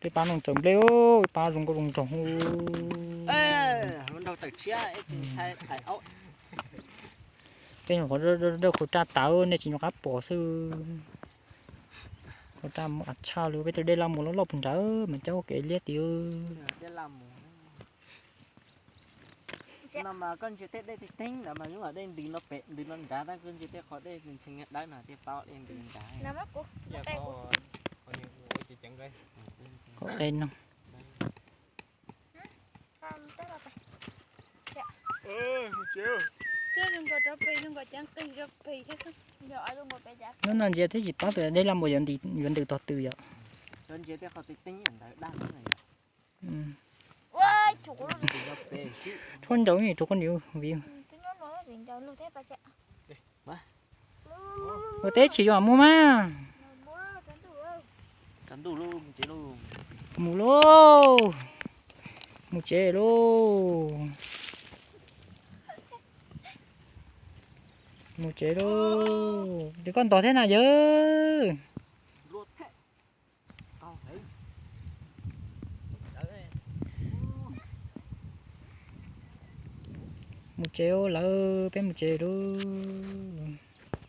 cái ba nông trồng leo ba rồng có rồng trồng nó đâu tự chia ấy thì thay thay áo cái nhỏ nó khổ cha táo nên chỉ nó cắt bỏ sư khổ cha một ắt chao luôn bây giờ đây làm một lốp bún cháo mình cháu cái liệt tiêu để làm mà con chơi tết đây thì tính là mà nhưng mà đây đi nó bể đi nó đá ta con chơi tết khó đây mình sinh nhật đấy mà tiếp bao lên đi đá Nắm mắt cô. Dạ có nhiều người chị chẳng đây. có tên không Không, tất là phải. Một chiều. Chứ đừng có trộn pì, đừng có trắng tinh trộn pì thế không. Giờ ai đừng có bé giặt. nó là gì thế chỉ bắt về đây làm một vấn đề to từ vậy con chơi tết khó tính ở đấy đá này Ôi, chủ luôn. đi nó bể chứ thôn giống như chỗ con nhiều vì Cái nó nói gì đâu lưu thế bà chạy. có tết chỉ vào mua mà cắn đủ luôn chế luôn mù lô mù chế lô mù chế lô thì con to thế nào chứ luộc thế thấy mù chế lơ bên mù chế lô